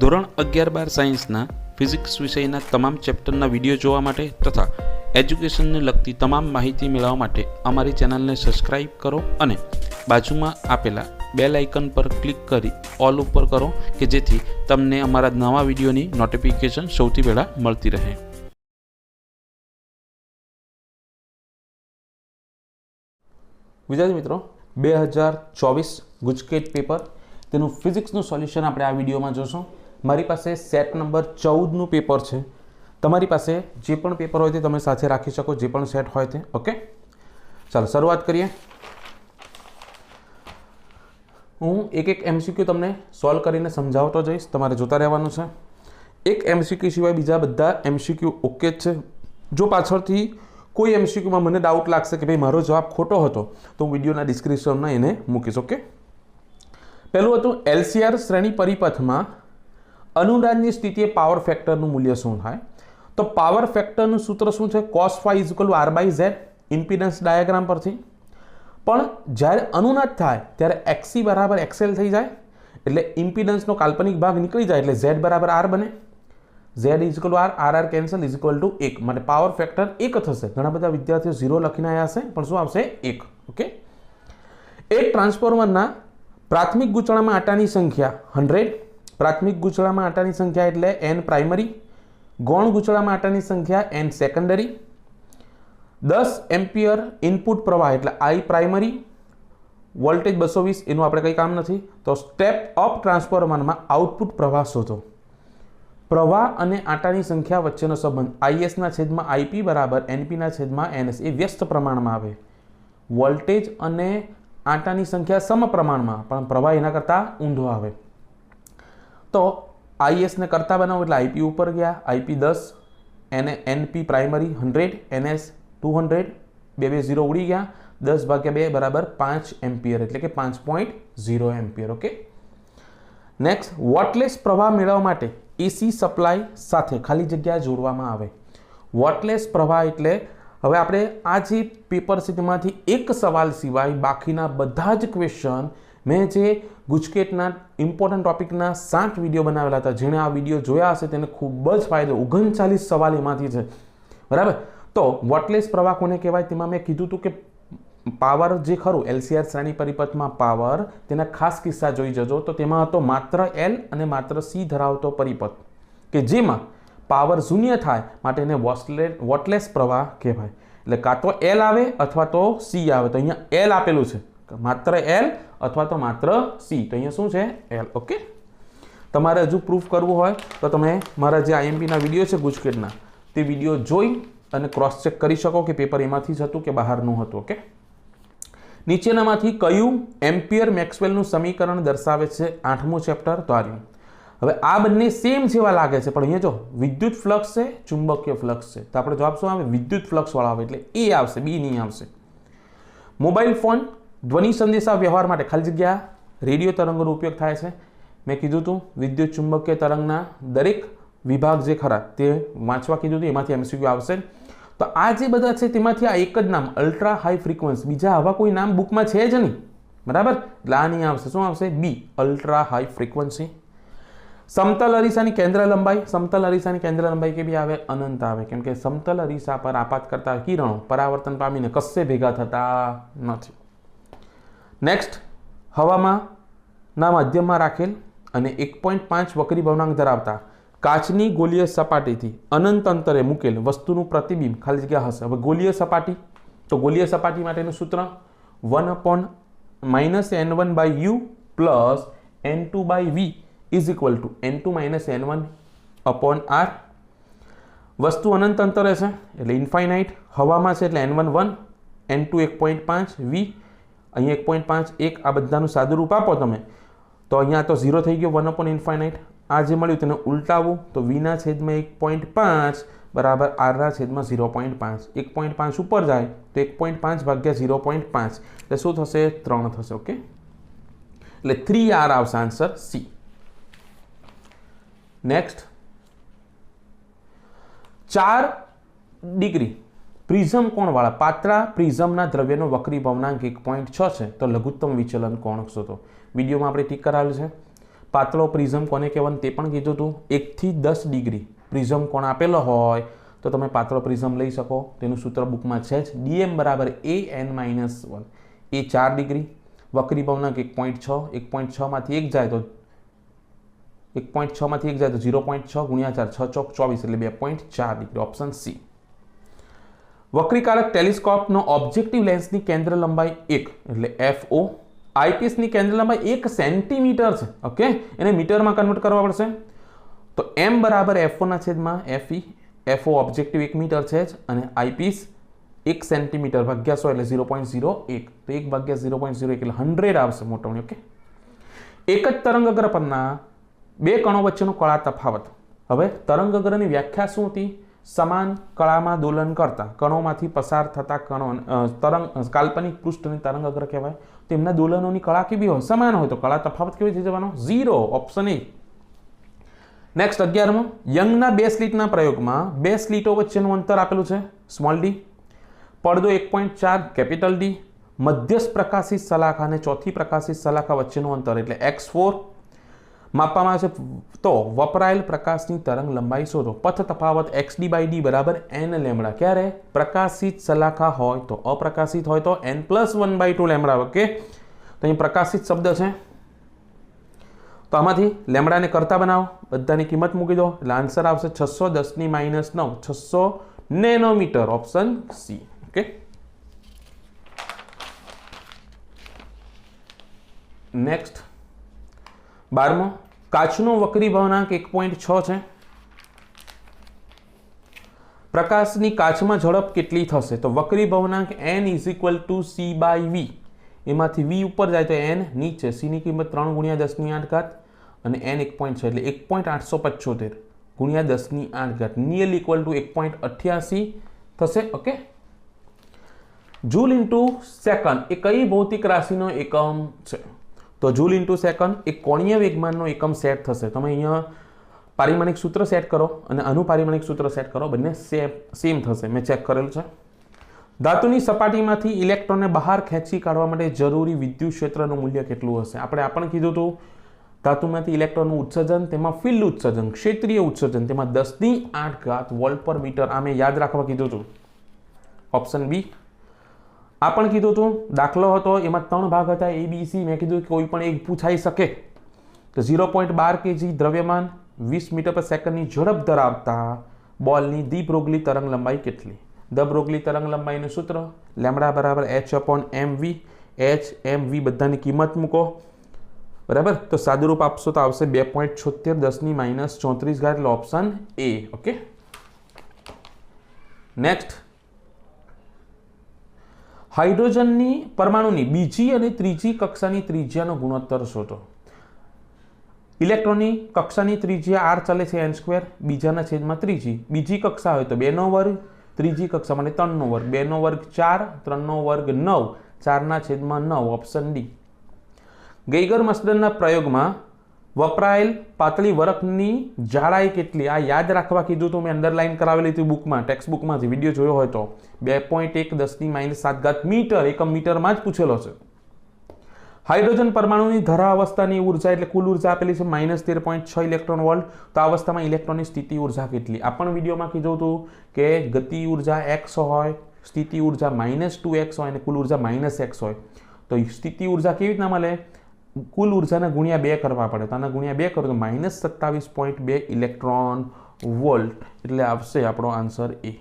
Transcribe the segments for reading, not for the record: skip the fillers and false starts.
ધોરણ 11-12 સાયન્સના ફિઝિક્સ વિષયના તમામ ચેપ્ટરના વિડીયો જોવા માટે તથા એજ્યુકેશનને લગતી તમામ માહિતી મેળવવા માટે અમારી ચેનલને સબસ્ક્રાઇબ કરો અને બાજુમાં આપેલા બેલ આઇકન પર ક્લિક કરી ઓલ ઉપર કરો કે જેથી તમને અમારા નવા વિડીયોની નોટિફિકેશન સૌથી પહેલાં મળતી રહે. વિદ્યાર્થી મિત્રો, 2024 ગુજકેટ પેપર તેનું ફિઝિક્સનું સોલ્યુશન આપણે આ વિડીયોમાં જોશું. મારી પાસે સેટ નંબર 14નું પેપર છે. તમારી પાસે જે પણ પેપર હોય તે તમે સાથે રાખી શકો, જે પણ સેટ હોય તે. ઓકે, ચાલો શરૂઆત કરીએ. હું એક MCQ તમને સોલ્વ કરીને સમજાવતો જઈશ, તમારે જોતા રહેવાનું છે. એક MCQ સિવાય બીજા બધા MCQ ઓકે જ છે. જો પાછળથી કોઈ MCQમાં મને ડાઉટ લાગશે કે ભાઈ મારો જવાબ ખોટો હતો તો હું વિડીયોના ડિસ્ક્રિપ્શનમાં એને મૂકીશ. ઓકે, પહેલું હતું LCR શ્રેણી પરિપથમાં અનુનાદની સ્થિતિએ પાવર ફેક્ટરનું મૂલ્ય શું થાય? તો પાવર ફેક્ટરનું સૂત્ર શું છે? cos phi = R/Z impedance diagram પરથી. પણ જ્યારે અનુનાદ થાય ત્યારે XC = XL થઈ જાય, એટલે ઇમ્પિડન્સનો કાલ્પનિક ભાગ નીકળી જાય, એટલે Z = R બને. Z = R, RR કેન્સલ = 1, માટે પાવર ફેક્ટર 1 થશે. ઘણા બધા વિદ્યાર્થીઓ 0 લખીને આવ્યા હશે, પણ શું આવશે? 1. ઓકે, એક ટ્રાન્સફોર્મરના પ્રાથમિક ગૂંચળામાં આટાની સંખ્યા 100. પ્રાથમિક ગૂંચળામાં આટાની સંખ્યા એટલે n પ્રાઇમરી. ગૌણ ગૂંચળામાં આટાની સંખ્યા n સેકન્ડરી. 10 એમ્પિયર ઇનપુટ પ્રવાહ એટલે I પ્રાઇમરી. વોલ્ટેજ 220, એનું આપણે કંઈ કામ નથી. તો સ્ટેપ અપ ટ્રાન્સફોર્મરમાં આઉટપુટ પ્રવાહ શોધો. પ્રવાહ અને આટાની સંખ્યા વચ્ચેનો સંબંધ IS/IP = NP/NS એ વ્યસ્ત પ્રમાણમાં આવે. વોલ્ટેજ અને આટાની સંખ્યા સમપ્રમાણમાં, પણ પ્રવાહ એના કરતાં ઊંધો આવે. તો ISને કરતા બનાવો એટલે IP ઉપર ગયા. IP 10, NP પ્રાઇમરી 100, NS 200, 2 0 ઉડી ગયા. 10/2 = 5 એમ્પિયર, એટલે કે 5.0 એમ્પિયર. ઓકે, નેક્સ્ટ, વોટલેસ પ્રવાહ મેળવવા માટે AC સપ્લાય સાથે ખાલી જગ્યા જોડવામાં આવે. વોટલેસ પ્રવાહ એટલે હવે આપણે આ જે પેપર છે તેમાંથી એક સવાલ સિવાય બાકીના બધા જ ક્વેશ્ચન મેં જે ગુજકેટના ઇમ્પોર્ટન્ટ ટોપિકના 7 વિડીયો બનાવેલા હતા. જેણે આ વિડીયો જોયા હશે તેને ખૂબ જ ફાયદો. 39 સવાલ એમાંથી છે, બરાબર. તો વોટલેસ પ્રવાહ કોને કહેવાય? તેમાં મેં કીધું હતું કે પાવર જે ખરું LCR શ્રેણી પરિપથમાં પાવર, તેના ખાસ કિસ્સા જોઈ જજો. તો તેમાં હતો માત્ર L અને માત્ર C ધરાવતો પરિપથ કે જેમાં પાવર શૂન્ય થાય, માટે એને વોટલેસ પ્રવાહ કહેવાય. એટલે કાં તો L આવે અથવા તો C આવે. તો અહીંયા L આપેલું છે, માત્ર L અથવા તો માત્ર C. તો અહીંયા શું છે? L. ઓકે, તમારે હજુ પ્રૂફ કરવું હોય તો તમે મારા જે IMPના વિડીયો છે ગુજકેટના, તે વિડીયો જોઈ અને ક્રોસ ચેક કરી શકો કે પેપર એમાંથી જ હતું કે બહારનું હતું. ઓકે, નીચેનામાંથી કયું એમ્પિયર મેક્સવેલનું સમીકરણ દર્શાવે છે? 8મું ચેપ્ટર. તો આર્યું. હવે આ બંને સેમ જેવા લાગે છે, પણ અહીંયા જો વિદ્યુત ફ્લક્સ છે, ચુંબકીય ફ્લક્સ છે. તો આપણે જવાબ શું આવે? વિદ્યુત ફ્લક્સ વાળો આવે, એટલે A આવશે, B નહીં આવશે. મોબાઈલ ફોન ધ્વનિ સંદેશા વ્યવહાર માટે ખાલી જગ્યા રેડિયો તરંગોનો ઉપયોગ થાય છે. મેં કીધું હતું વિદ્યુત ચુંબકીય તરંગના દરેક વિભાગ જે ખરા તે વાંચવા કીધું હતું, એમાંથી MCQ આવશે. તો આ જે બધા છે તેમાંથી આ એક જ નામ અલ્ટ્રા હાઈ ફ્રીક્વન્સી, બીજા આવા કોઈ નામ બુકમાં છે જ નહીં, બરાબર. એટલે આ નહીં આવશે. શું આવશે? B, ultra high frequency. સમતલ અરીસાની કેન્દ્ર લંબાઈ. સમતલ અરીસાની કેન્દ્ર લંબાઈ કે બી આવે? અનંત આવે, કેમ કે સમતલ અરીસા પર આપાત કરતા કિરણો પરાવર્તન પામીને કશે ભેગા થતા નથી. નેક્સ્ટ, હવામાં ના માધ્યમમાં રાખેલ અને 1.5 વક્રી ભવનાંક ધરાવતા કાચની ગોલીય સપાટીથી અનંત અંતરે મૂકેલ વસ્તુનું પ્રતિબિંબ ખાલી જગ્યા હશે. હવે ગોલીય સપાટી, તો ગોલીય સપાટી માટેનું સૂત્ર 1/-n1/u plus n2/v = n2 - n1/r. વસ્તુ અનંત અંતરે છે એટલે ઇન્ફાઇનાઇટ. હવામાં છે એટલે n1 1, n2 1.5, v અહીંયા 1.5 1. આ બધાનું સાદું રૂપ આપો તમે તો અહીંયા તો 0 થઈ ગયો. 1/∞. આ જે મળ્યું તેને ઉલટાવું તો v/1.5 બરાબર r/0.5. 1.5 ઉપર જાય તો 1.5 / 0.5 એટલે શું થશે? 3 થશે. ઓકે, એટલે 3r આવશે answer C. Next, 4 degree prism કોણવાળા પાતળા પ્રિઝમના દ્રવ્યનો વક્રી ભવનાંક 1.6 છે. તો લઘુત્તમ વિચલન કોણ શોધો? વિડીયોમાં આપણે ટીક કરાવેલું છે. પાતળો પ્રિઝમ કોને કહેવાનું તે પણ કીધું હતું. 1 થી 10 ડિગ્રી પ્રિઝમ કોણ આપેલો હોય તો તમે પાતળો પ્રિઝમ લઈ શકો. તેનું સૂત્ર બુકમાં છે જ. dm બરાબર an-1. એ 4 ડિગ્રી. વક્રી ભવનાંક 1.6. 1.6 માંથી 1 જાય તો 1.6 માંથી 1 જાય તો 0.6 ગુણ્યા 4 6 ચોક 24 એટલે 2.4 ડિગ્રી. Option C. વક્રીકારક ટેલિસ્કોપનો ઓબ્જેક્ટિવ લેન્સની કેન્દ્ર લંબાઈ 1 એટલે FO. આઈપીસની કેન્દ્ર લંબાઈ 1 સેન્ટીમીટર છે. ઓકે, એને મીટરમાં કન્વર્ટ કરવા પડશે. તો m બરાબર FO ના છેદમાં FE. FO ઓબ્જેક્ટિવ 1 મીટર છે જ અને આઈપીસ 1 સેન્ટીમીટર ભાગ્યા 100 એટલે 0.01. તો 1 ભાગ્યા 0.01 એટલે 100 આવશે મોટવણી. ઓકે, એક જ તરંગઅગ્ર પરના બે કણો વચ્ચેનો કળા તફાવત. હવે તરંગઅગ્રની વ્યાખ્યા શું હતી? સમાન કળામાં દોલન કરતા કણોમાંથી પસાર થતા કણો કાલ્પનિક પૃષ્ઠને તરંગઅગ્ર કહેવાય. તેમના દોલનોની કળા કેવી હોય? સમાન હોય તો કળા તફાવત કેવી થઈ જવાનો? 0. Option A. નેક્સ્ટ 11મો. યંગના બે સ્લિટના પ્રયોગમાં બે સ્લિટો વચ્ચેનું અંતર આપેલું છે સ્મોલ ડી. પડદો 1.4 કેપિટલ ડી. મધ્યસ્થ પ્રકાશિત સલાખા અને ચોથી પ્રકાશિત સલાખા વચ્ચેનું અંતર એટલે x4 માપવામાં આવે છે. તો વપરાયેલ પ્રકાશની તરંગ લંબાઈ શોધો. પથ તફાવત xd/d બરાબર n લેમ્બડા. ક્યારે? પ્રકાશિત સલાખા હોય તો. અપ્રકાશિત હોય તો n+1/2 લેમ્બડા. ઓકે, તો અહીં પ્રકાશિત શબ્દ છે તો આમાંથી લેમ્બડાને કરતા બનાવો, બધાની કિંમત મૂકી દો એટલે આન્સર આવશે 610 - 9 600 nanometre. Option C. Okay, next 12મો. કાચનો વક્રી ભવનાંક 1.6 છે. પ્રકાશની કાચમાં ઝડપ કેટલી થશે? તો વક્રી ભવનાંક n = c/v. એમાંથી v ઉપર જાય તો n નીચે. c ની કિંમત 3 × 10⁸ અને n 1.6 એટલે 1.875 × 10⁸ નિયરલી = 1.88 થશે. ઓકે, જૂલ ઇન્ટુ સેકન્ડ એ કઈ ભૌતિક રાશિનો એકમ છે? તો જૂલ ઇન્ટુ સેકન્ડ એ કોણીય વેગમાનનો એકમ સેટ થશે. તમે અહીંયા પારિમાણિક સૂત્ર સેટ કરો અને અનુપારિમાણિક સૂત્ર સેટ કરો, બંને સેમ થશે. મેં ચેક કરેલું છે. ધાતુની સપાટીમાંથી ઇલેક્ટ્રોનને બહાર ખેંચી કાઢવા માટે જરૂરી વિદ્યુત ક્ષેત્રનું મૂલ્ય કેટલું હશે? આપણે પણ કીધું હતું ધાતુમાંથી ઇલેક્ટ્રોનનું ઉત્સર્જન, તેમાં ફિલ્ડ ઉત્સર્જન, ક્ષેત્રીય ઉત્સર્જન, તેમાં 10⁸ વોલ્ટ/મીટર. આ મેં યાદ રાખવા કીધું હતું. Option b. આ પણ કીધું હતું દાખલો હતો, એમાં 3 ભાગ હતા A B C. મેં કીધું કોઈ પણ એક પૂછાઈ શકે. તો 0.12 kg દ્રવ્યમાન 20 મીટર/સેકન્ડની ઝડપ ધરાવતા બોલની ડી બ્રોગલી તરંગ લંબાઈ કેટલી? દ બ્રોગલી તરંગ લંબાઈનું સૂત્ર લેમ્બડા બરાબર h/mv. h/mv બધાની કિંમત મૂકો બરાબર. તો સાદુરૂપ આપશો તો આવશે 2.76 10 - 34 એટલે ઓપ્શન એ. Okay, next. હાઇડ્રોજનની પરમાણુની બીજી અને ત્રીજી કક્ષાની ત્રિજ્યાનો ગુણોત્તર શોધો. ઇલેક્ટ્રોનની કક્ષાની ત્રિજ્યા r ચાલે છે n², બીજાના છેદમાં ત્રીજી. બીજી કક્ષા હોય તો 2 નો વર્ગ, ત્રીજી કક્ષા માટે 3 નો વર્ગ. 2 નો વર્ગ 4, 3 નો વર્ગ 9, 4ના છેદમાં 9. Option D. ગેઇગર મસ્ડનના પ્રયોગમાં વપરાયેલ પાતળી વરખની જાડાઈ કેટલી? આ યાદ રાખવા કીધું તો મેં અંડરલાઈન કરાવેલી હતી બુકમાં, ટેક્સ્ટ બુકમાંથી. વિડીયો જોયો હોય તો 2.1 10 - 7 મીટર. એકમ મીટરમાં જ પૂછેલો છે. હાઇડ્રોજન પરમાણુની ધરા અવસ્થાની ઉર્જા એટલે કુલ ઉર્જા આપેલી છે -13.6 ઇલેક્ટ્રોન વોલ્ટ. તો આ અવસ્થામાં ઇલેક્ટ્રોનની સ્થિતિ ઉર્જા કેટલી? આ પણ વિડીયોમાં કીધું હતું કે ગતિ ઉર્જા x હોય, સ્થિતિ ઉર્જા -2x હોય અને કુલ ઉર્જા -x હોય. તો સ્થિતિ ઉર્જા કેવી રીતના મળે? કુલ ઉર્જાના ગુણ્યા 2 કરવા પડે. તો આના ગુણ્યા 2 કરો તો -27.2 ઇલેક્ટ્રોન વોલ્ટ એટલે આવશે આપણો આન્સર એ.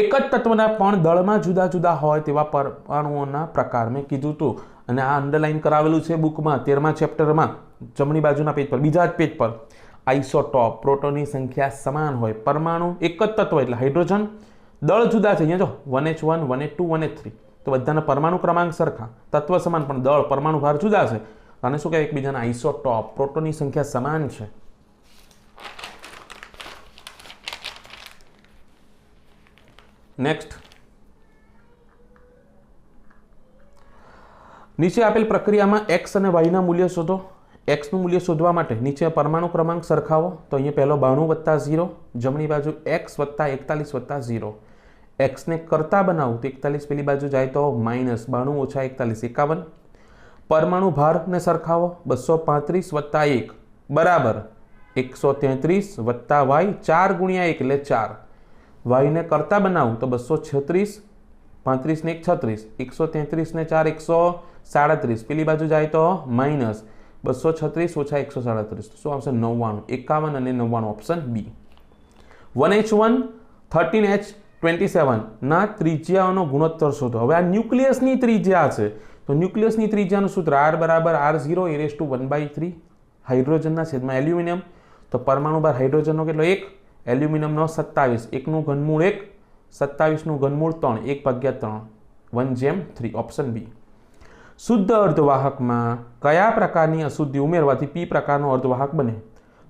એક જ તત્વના પણ દળમાં જુદા જુદા હોય તેવા પરમાણુઓના પ્રકાર મેં કીધું હતું અને આ અંડરલાઈન કરાવેલું છે બુકમાં 13મા ચેપ્ટરમાં જમણી બાજુના પેજ પર, બીજા જ પેજ પર. આઇસોટોપ, પ્રોટોનની સંખ્યા સમાન હોય, પરમાણુ એક જ તત્વ એટલે હાઇડ્રોજન, દળ જુદા છે. અહીંયા જો 1h1 1h2 1h3 તો બધાના પરમાણુ ક્રમાંક સરખા, તત્વ સમાન પણ દળ પરમાણુ ભાર જુદા છે. આને શું કહેવાય? એકબીજાના આઇસોટોપ. પ્રોટોનની સંખ્યા સમાન છે. નેક્સ્ટ. નીચે આપેલ પ્રક્રિયામાં x અને y ના મૂલ્ય શોધો. x નું મૂલ્ય શોધવા માટે નીચે પરમાણુ ક્રમાંક સરખાવો. તો અહીંયા પહેલો 92 + 0, જમણી બાજુ x + 41 + 0. x ને કરતા બનાવું તો 41 પેલી બાજુ જાય તો -92 - 41 51. પરમાણુ ભારને સરખાવો 235 વત્તા 1 બરાબર 133 વત્તા વાય 4 ગુણ્યા 1 એટલે 4 વાયને કરતા બનાવું તો 236 35 ને 1 36 133 ને 4 137 પેલી બાજુ જાય તો માઇનસ 236 ઓછા 137 શું આવશે 99 51 અને 99 ઓપ્શન બી 1H1 13H27 ના ત્રિજ્યાઓનો ગુણોત્તર શોધો હવે આ ન્યુક્લિયસની ત્રિજ્યા છે તો ન્યુક્લિયસની ત્રિજ્યાનું સૂત્ર R બરાબર R0 e⁻³ હાઇડ્રોજનના છેદમાં એલ્યુમિનિયમ તો પરમાણુ ભાર હાઇડ્રોજનનો કેટલો 1 એલ્યુમિનિયમનો 27 1નું ઘનમૂળ 1 27નું ઘનમૂળ 3 1/3 1/3 ઓપ્શન બી શુદ્ધ અર્ધવાહકમાં કયા પ્રકારની અશુદ્ધિ ઉમેરવાથી P પ્રકારનો અર્ધવાહક બને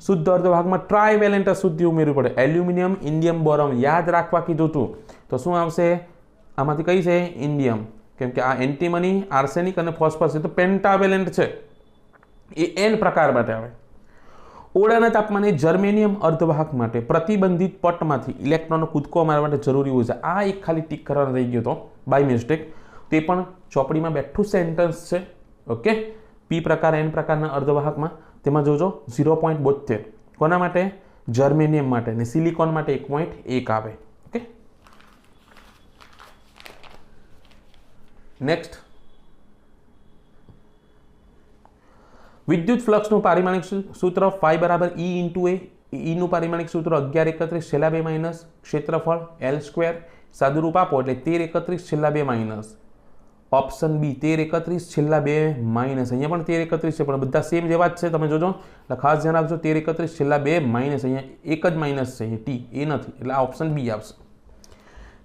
શુદ્ધ અર્ધવાહકમાં ટ્રાયવેલેન્ટ અશુદ્ધિ ઉમેરવી પડે એલ્યુમિનિયમ ઇન્ડિયમ બોરોન યાદ રાખવા કીધું હતું તો શું આવશે આમાંથી કઈ છે ઇન્ડિયમ કેમ કે આ એન્ટીમની આર્સેનિક અને ફોસ્ફરસ છે તો પેન્ટાવેલેન્ટ છે એ N પ્રકાર માટે આવે ઓળાના તાપમાને જર્મેનિયમ અર્ધવાહક માટે પ્રતિબંધિત પટમાંથી ઇલેક્ટ્રોનનો કૂદકો મારવા માટે જરૂરી હોય છે આ એક ખાલી ટીક કરવાનો રહી ગયો હતો બાય મિસ્ટેક તે પણ ચોપડીમાં બેઠું સેન્ટેન્સ છે ઓકે P પ્રકાર N પ્રકારના અર્ધવાહકમાં તેમાં જોજો 0.72 કોના માટે જર્મેનિયમ માટે અને સિલિકોન માટે 1.1 આવે ઓકે નેક્સ્ટ વિદ્યુત ફ્લક્સનું પારિમાણિક સૂત્ર phi બરાબર E × A નું પારિમાણિક સૂત્ર 1131 છેલ્લા 2 માઇનસ ક્ષેત્રફળ L² સાદુરૂપ આપો એટલે 1331 છેલ્લા 2 માઇનસ ઓપ્શન બી 1331 છેલ્લા 2 માઇનસ અહીંયા પણ 1331 છે પણ બધા સેમ જેવા જ છે તમે જોજો એટલે ખાસ ધ્યાન રાખજો 1331 છેલ્લા 2 માઇનસ અહીંયા એક જ માઇનસ છે અહીંયા ટી એ નથી એટલે આ ઓપ્શન બી આવશે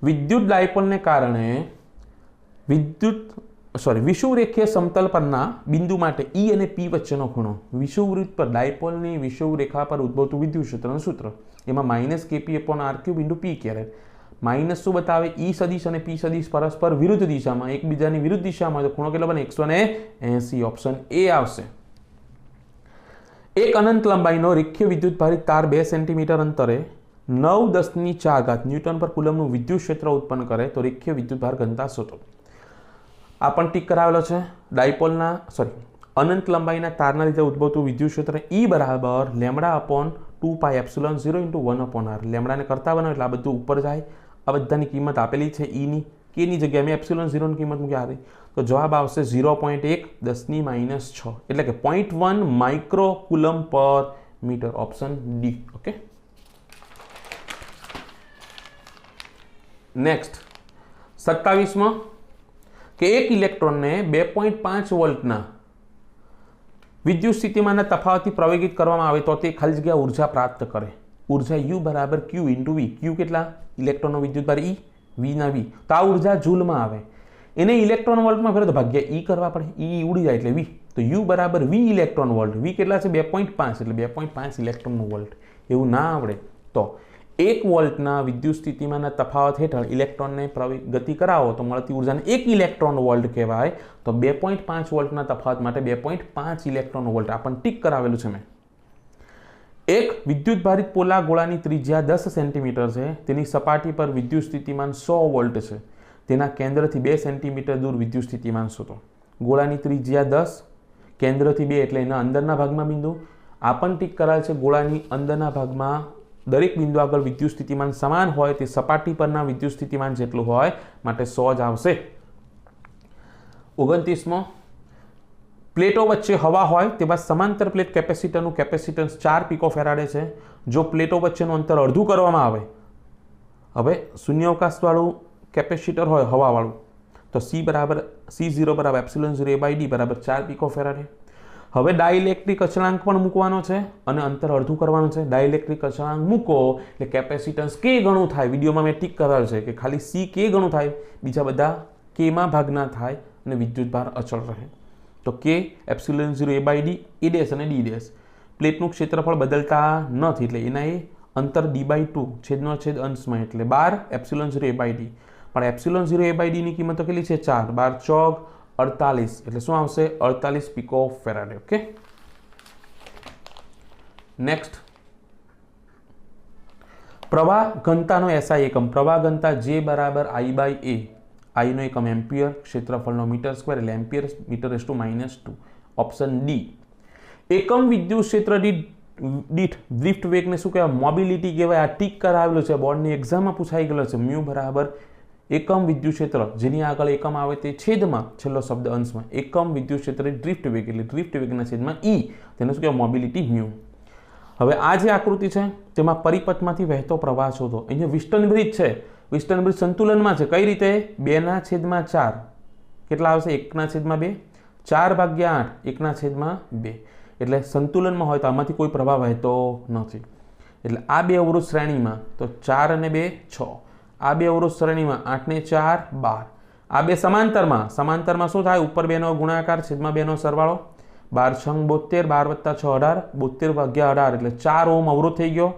વિદ્યુત ડાયપોલને કારણે વિષુવરેખીય સમતલ પરના બિંદુ માટે E અને P વચ્ચેનો ખૂણો વિષુવવૃત્ત પર ડાયપોલની વિષુવરેખા પર ઉદ્ભવતું વિદ્યુત ક્ષેત્રનું સૂત્ર એમાં -kp/r³ × p². માઇનસ શું બતાવે E સદિશ અને P સદિશ પરસ્પર વિરુદ્ધ દિશામાં એકબીજાની વિરુદ્ધ દિશામાં તો ખૂણો કેટલો બને 180 ઓપ્શન એ આવશે એક અનંત લંબાઈનો રેખીય વિદ્યુતભારિત તાર 2 સેન્ટીમીટર અંતરે 9×10⁴ ન્યૂટન પર કુલમનું વિદ્યુત ક્ષેત્ર ઉત્પન્ન કરે તો રેખીય વિદ્યુતભાર ઘનતા શોધો આ પણ ટીક કરાવેલો છે ડાયપોલના અનંત લંબાઈના તારના લીધે ઉદ્ભવતું વિદ્યુત ક્ષેત્ર E બરાબર λ/2πε0 × 1/r લેમડાને કરતા બનાવો એટલે આ બધું ઉપર જાય આ બધાની કિંમત આપેલી છે E ની K ની જગ્યાએ મેં ε0 ની કિંમત મૂકી આવી તો જવાબ આવશે 0.1 10⁻⁶ એટલે કે 0.1 માઇક્રોકુલમ પર metre option D okay next 27માં કે એક ઇલેક્ટ્રોનને 2.5 વોલ્ટના વિદ્યુત સ્થિતિમાનના તફાવતથી પ્રવેગિત કરવામાં આવે તો તે ખાલી જગ્યા ઉર્જા પ્રાપ્ત કરે ઉર્જા U બરાબર Q × V Q કેટલા ઇલેક્ટ્રોનનો વિદ્યુતભાર E V ના V તો આ ઉર્જા જૂલમાં આવે એને ઇલેક્ટ્રોન વોલ્ટમાં ફેરવો તો ભાગ્યા E કરવા પડે E ઉડી જાય એટલે V તો U બરાબર V ઇલેક્ટ્રોન વોલ્ટ V કેટલા છે 2.5 એટલે 2.5 ઇલેક્ટ્રોન વોલ્ટ એવું ના આવડે તો 1 વોલ્ટના વિદ્યુત સ્થિતિમાનના તફાવત હેઠળ ઇલેક્ટ્રોનને ગતિ કરાવો તો મળતી ઉર્જાને 1 ઇલેક્ટ્રોન વોલ્ટ કહેવાય તો 2.5 વોલ્ટના તફાવત માટે 2.5 ઇલેક્ટ્રોન વોલ્ટ આ પણ ટીક કરાવેલું છે મેં એક વિદ્યુતભારિત પોલા ગોળાની ત્રિજ્યા 10 સેન્ટીમીટર છે તેની સપાટી પર વિદ્યુત સ્થિતિમાન 100 વોલ્ટ છે તેના કેન્દ્રથી 2 સેન્ટીમીટર દૂર વિદ્યુત સ્થિતિમાન શોધો ગોળાની ત્રિજ્યા 10 કેન્દ્રથી 2 એટલે એના અંદરના ભાગમાં બિંદુ આ પણ ટીક કરાયેલ છે ગોળાની અંદરના ભાગમાં દરેક બિંદુ આગળ વિદ્યુત સ્થિતિમાન સમાન હોય તે સપાટી પરના વિદ્યુત સ્થિતિમાન જેટલું હોય માટે 100 જ આવશે 29મો પ્લેટો વચ્ચે હવા હોય તેવા સમાંતર પ્લેટ કેપેસિટરનું કેપેસિટન્સ 4 પિકોફેરાડે છે જો પ્લેટો વચ્ચેનું અંતર અડધું કરવામાં આવે હવે શૂન્યાવકાશવાળું કેપેસિટર હોય હવાવાળું તો C0 બરાબર ε0 બરાબર 4 પિકોફેરાડે હવે ડાઇલેક્ટ્રિક અચળાંક પણ મૂકવાનો છે અને અંતર અડધું કરવાનું છે ડાઇલેક્ટ્રિક અચળાંક મૂકો એટલે કેપેસિટન્સ K ગણું થાય વિડીયોમાં મેં ટીક કરાવેલ છે કે ખાલી C K ગણું થાય બીજા બધા Kમાં ભાગના થાય અને વિદ્યુતભાર અચળ રહે તો K ε0 A' અને D' પ્લેટનું ક્ષેત્રફળ બદલતા નથી એટલે એના એ અંતર D/2 છેદનો છેદ અંશમાં એટલે 12 ε0 પણ ε0 ની કિંમત તો કેટલી છે 4 12 ચોક 48 એટલે શું આવશે 48 પિકોફેરાડે ઓકે નેક્સ્ટ પ્રવાહ ઘનતાનો SI એકમ પ્રવાહ ઘનતા J બરાબર I/A આઈનો એકમ એમ્પિયર, ક્ષેત્રફળનો મીટર સ્ક્વેર એટલે ampere metre raise to -2. Option d. એકમ વિદ્યુત ક્ષેત્ર દીઠ ડ્રિફ્ટ વેગને શું કહેવાય? મોબિલિટી કહેવાય. આ ટીક કરાવેલું છે, બોર્ડની એક્ઝામમાં પૂછાઈ ગયેલો છે. મ્યુ બરાબર એકમ વિદ્યુત ક્ષેત્ર, જેની આગળ એકમ આવે તે છેદમાં છેલ્લો શબ્દ અંશમાં એકમ વિદ્યુત ક્ષેત્ર ડ્રિફ્ટ વેગ એટલે ડ્રિફ્ટ વેગના છેદમાં ઈ, તેને શું કહેવાય? Mobility mu. હવે આ જે આકૃતિ છે તેમાં પરિપથમાંથી વહેતો પ્રવાહ શોધો. અહીંયા વિસ્ટન બ્રિજ છે. વિસ્ટન બ્રિજ સંતુલનમાં છે. કઈ રીતે? 2/4 કેટલા આવશે? 1/2. 4/8 1/2. એટલે સંતુલનમાં હોય તો આમાંથી કોઈ પ્રવાહ વહેતો નથી. એટલે આ બે અવરોધ શ્રેણીમાં તો 4 અને 2 6. આ બે અવરોધ શ્રેણીમાં 8 ને 4 12. આ બે સમાંતરમાં શું થાય? ઉપર 2 નો ગુણાકાર છેદમાં 2 નો સરવાળો. 12 6 72, 12 + 6 18, 72 / 18 એટલે 4 ઓહ્મ અવરોધ થઈ ગયો.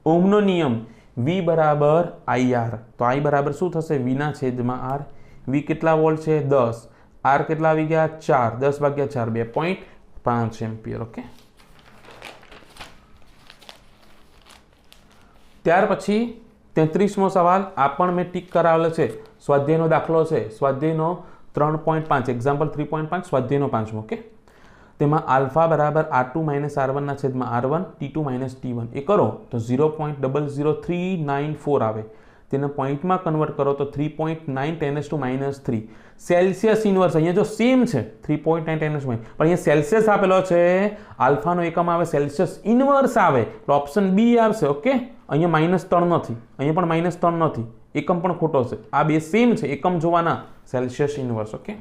ઓહ્મનો નિયમ V = IR. તો I બરાબર શું થશે? V ના છેદમાં R. V કેટલા વોલ્ટ છે? 10. R કેટલા આવી ગયા? 4. 10/4 2.5 એમ્પિયર. ઓકે. ત્યાર પછી 33મો સવાલ આ પણ મેં ટીક કરાવેલો છે. સ્વાધ્યાયનો દાખલો છે. સ્વાધ્યાયનો 3.5 એક્ઝામ્પલ 3.5 સ્વાધ્યાયનો 5મો. ઓકે. તેમાં આલ્ફા બરાબર R2 - R1 ના છેદમાં R1 T2 - T1 એ કરો તો 0.00394 આવે. તેને પોઈન્ટમાં કન્વર્ટ કરો તો 3.9 × 10⁻³ સેલ્સિયસ ઇન્વર્સ. અહીંયા જો સેમ છે 3.9 × 10⁻, પણ અહીંયા સેલ્સિયસ આપેલો છે. આલ્ફાનો એકમ આવે સેલ્સિયસ ઇન્વર્સ આવે તો ઓપ્શન બી આવશે. ઓકે. અહીંયા -3 નથી, અહીંયા પણ -3 નથી, એકમ પણ ખોટો છે. આ બે સેમ છે, એકમ જોવાના, Celsius inverse. Okay.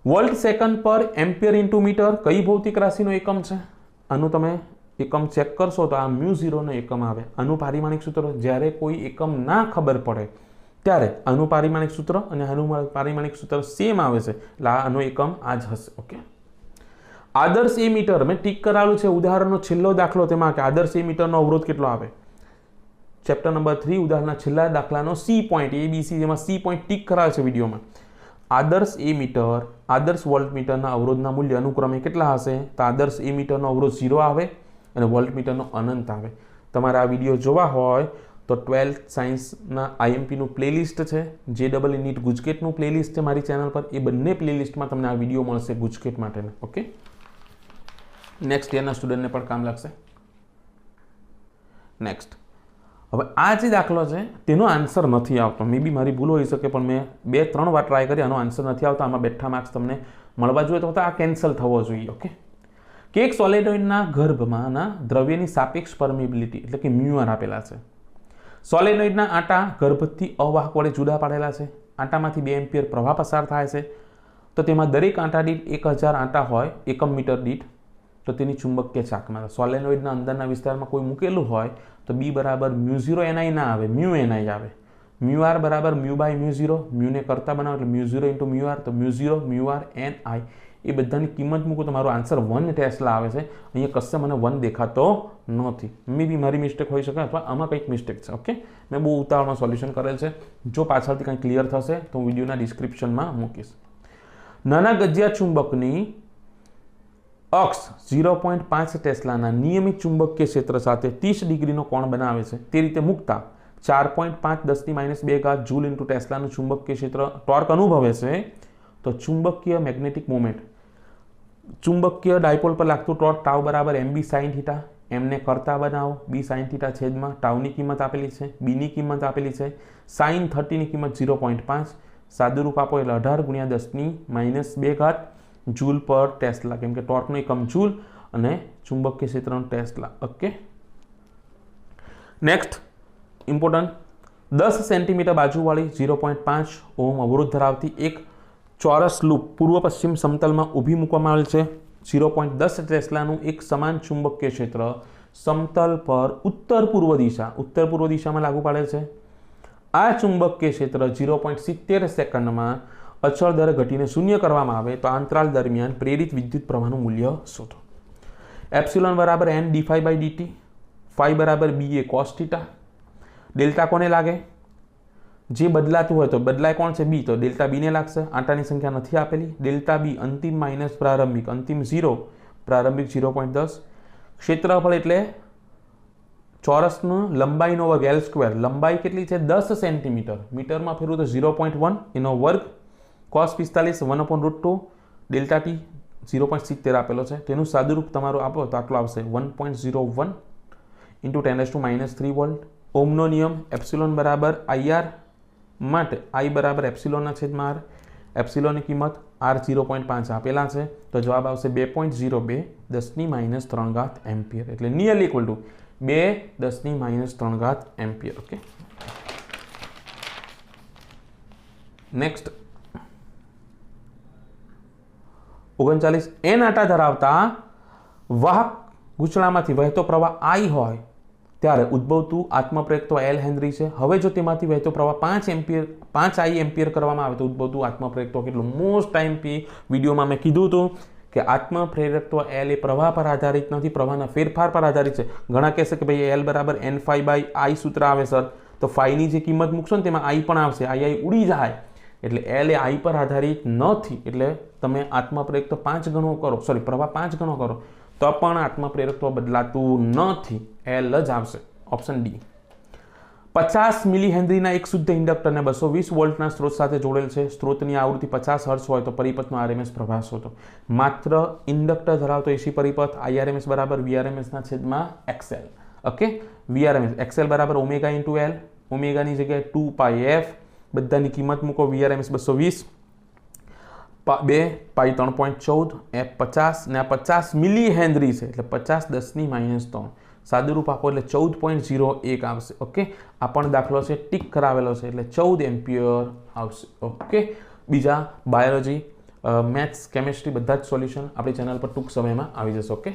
Volt second પર એમ્પિયર ઇન્ટુ મીટર કઈ ભૌતિક રાશિનો એકમ છે? આનું તમે એકમ ચેક કરશો તો આ μ0 નો એકમ આવે. આનું પારિમાણિક સૂત્ર, જ્યારે કોઈ એકમ ના ખબર પડે ત્યારે આનું પારિમાણિક સૂત્ર અને આનું પારિમાણિક સૂત્ર સેમ આવે છે, એટલે આનો એકમ આ જ હશે. ઓકે. આદર્શ એમીટર મેં ટીક કરાવેલું છે. ઉદાહરણનો છેલ્લો દાખલો તેમાં કે આદર્શ એમીટરનો અવરોધ કેટલો આવે? ચેપ્ટર નંબર 3 ઉદાહરણના છેલ્લા દાખલાનો C પોઈન્ટ ABC, જેમાં C પોઈન્ટ ટીક કરાવે છે વિડીયોમાં. આદર્શ એમીટર આદર્શ વોલ્ટમીટરના અવરોધના મૂલ્ય અનુક્રમે કેટલા હશે? તો આદર્શ એમીટરનો અવરોધ 0 આવે અને વોલ્ટમીટરનો અનંત આવે. તમારે આ વિડીયો જોવા હોય તો 12th સાયન્સના IMPનું પ્લેલિસ્ટ છે, JEE નીટ ગુજકેટનું પ્લેલિસ્ટ છે મારી ચેનલ પર. એ બંને પ્લેલિસ્ટમાં તમને આ વિડીયો મળશે ગુજકેટ માટેના. ઓકે. નેક્સ્ટ યરના સ્ટુડન્ટને પણ કામ લાગશે. નેક્સ્ટ. હવે આ જે દાખલો છે તેનો આન્સર નથી આવતો. મે બી મારી ભૂલ હોઈ શકે, પણ મેં 2-3 વાર ટ્રાય કરી, આનો આન્સર નથી આવતો. આમાં બેઠા માર્ક્સ તમને મળવા જોઈએ તો આ કેન્સલ થવો જોઈએ. ઓકે. કે એક સોલેનોઇડના ગર્ભમાંના દ્રવ્યની સાપેક્ષ પરમિબિલિટી એટલે કે μr આપેલા છે. સોલેનોઇડના આંટા ગર્ભથી અવાહક વડે જુદા પાડેલા છે. આંટામાંથી 2 એમ્પિયર પ્રવાહ પસાર થાય છે. તો તેમાં દરેક આંટા દીઠ 1000 આંટા હોય એકમ મીટર દીઠ, તો તેની ચુંબકીય ચાકમાં સોલેનોઇડના અંદરના વિસ્તારમાં કોઈ મૂકેલું હોય તો B બરાબર μ0 ni ના આવે, μni આવે. μr બરાબર μ/μ0, μને કરતા બનાવો એટલે μ0 × μr, તો μ0 μr ni એ બધાની કિંમત મૂકો તો મારો આન્સર 1 ટેસ્લા આવે છે. અહીંયા કશે મને 1 દેખાતો નથી. મે બી મારી મિસ્ટેક હોઈ શકે અથવા આમાં કંઈક મિસ્ટેક છે. ઓકે. મેં બહુ ઉતાવળમાં સોલ્યુશન કરેલ છે. જો પાછળથી કંઈ ક્લિયર થશે તો હું વિડીયોના ડિસ્ક્રિપ્શનમાં મૂકીશ. નાના ગજિયા ચુંબકની અક્ષ 0.5 ટેસ્લાના નિયમિત ચુંબકીય ક્ષેત્ર સાથે 30 ડિગ્રીનો કોણ બનાવે છે. તે રીતે મૂકતા 4.5 10⁻² જૂલ × ટેસ્લાનું ચુંબકીય ક્ષેત્ર ટોર્ક અનુભવે છે. તો ચુંબકીય મેગ્નેટિક મોમેન્ટ, ચુંબકીય ડાયપોલ પર લાગતું ટોર્ક ટાઉ બરાબર mb sin θ. એમને કરતા બનાવો, b sin θ છેદમાં ટાઉની કિંમત આપેલી છે, બીની કિંમત આપેલી છે, sin 30 ની કિંમત 0.5, સાદુરૂપ આપો એટલે 18 × 10⁻² જૂલ પર ટેસ્લા, કેમ કે ટોર્કનો એકમ જૂલ અને ચુંબકીય ક્ષેત્રનો tesla. Okay. Next important, 10 centimetre બાજુવાળી 0.5 ઓહ્મ અવરોધ ધરાવતી એક ચોરસ લૂપ પૂર્વ પશ્ચિમ સમતલમાં ઊભી મૂકવામાં આવેલ છે. 0.10 ટેસ્લાનું એક સમાન ચુંબકીય ક્ષેત્ર સમતલ પર ઉત્તર પૂર્વ દિશામાં લાગુ પાડેલ છે. આ ચુંબકીય ક્ષેત્ર 0.70 સેકન્ડમાં અચળ દરે ઘટીને શૂન્ય કરવામાં આવે તો અંતરાલ દરમિયાન પ્રેરિત વિદ્યુત પ્રવાહનું મૂલ્ય શોધો. એપ્સિલોન બરાબર n dφ/dt, φ બરાબર ba cos θ. ડેલ્ટા કોને લાગે? જે બદલાતું હોય તો બદલાય કોણ છે? b, તો ડેલ્ટા b ને લાગશે. આંટાની સંખ્યા નથી આપેલી. ડેલ્ટા b અંતિમ માઇનસ પ્રારંભિક, અંતિમ 0 પ્રારંભિક 0.10. ક્ષેત્રફળ એટલે ચોરસનું લંબાઈનો વર્ગ એલ સ્ક્વેર, લંબાઈ કેટલી છે 10 સેન્ટીમીટર, મીટરમાં ફેરવું તો 0.1 એનો વર્ગ, cos 45 1/√2 ડેલ્ટા ટી 0.70 આપેલો છે, તેનું સાદુરૂપ તમારું આપો તો આટલો આવશે 1.01 ઇન્ટુ 10⁻³ વોલ્ટ. ઓમનો નિયમ એપ્સિલોન બરાબર IR માટે I બરાબર એપ્સિલોનના છેદમાં R, એપ્સિલોનની કિંમત R 0.5 આપેલા છે તો જવાબ આવશે 2.02 10⁻³ એમ્પિયર, એટલે nearly equal to 2 10⁻³ ampere. Okay, next 39 n આટા ધરાવતા વાહક ગૂંચળામાંથી વહેતો પ્રવાહ I હોય ત્યારે ઉદ્ભવતું આત્મપ્રેરકત્વ L હેનરી છે. હવે જો તેમાંથી વહેતો પ્રવાહ 5 I એમ્પિયર કરવામાં આવે તો ઉદ્ભવતું આત્મપ્રેરકત્વ કેટલું? મોસ્ટ ટાઈમ વિડીયોમાં મેં કીધું હતું કે આત્મપ્રેરકત્વ L એ પ્રવાહ પર આધારિત નથી, પ્રવાહના ફેરફાર પર આધારિત છે. ઘણા કહેશે કે ભાઈ L બરાબર N∅/I સૂત્ર આવે સર, તો ફાઈની જે કિંમત મૂકશો ને તેમાં I પણ આવશે, I ઉડી જાય, એટલે L એ I પર આધારિત નથી. એટલે તમે આત્મપ્રેરકત્વ 5 ગણો કરો, સોરી પ્રવાહ 5 ગણો કરો તો પણ આત્મપ્રેરકત્વ બદલાતું નથી, L જ આવશે, ઓપ્શન ડી. 50 મિલી હેનરીના એક શુદ્ધ ઇન્ડક્ટરને 220 વોલ્ટના સ્ત્રોત સાથે જોડેલ છે. સ્ત્રોતની આવૃત્તિ 50 હર્ટ્ઝ હોય તો પરિપથનો RMS પ્રવાહ શોધો. માત્ર ઇન્ડક્ટર ધરાવતો એસી પરિપથ IRMS બરાબર VRMS ના છેદમાં XL. ઓકે, VRMS XL બરાબર ઓમેગા ઇન્ટુ L, ઓમેગાની જગ્યાએ 2πf, બધાની કિંમત મૂકો, VRMS 220, 2 પાઈ 3.14, F 50 ને આ 50 મિલી હેનરી છે એટલે 50 10⁻³ સાદુરૂપ આપો એટલે 14.01 આવશે. ઓકે, આ પણ દાખલો છે ટીક કરાવેલો છે એટલે 14 એમ્પિયર આવશે. ઓકે, બીજા બાયોલોજી, મેથ્સ, કેમિસ્ટ્રી બધા જ સોલ્યુશન આપણી ચેનલ પર ટૂંક સમયમાં આવી જશે. ઓકે.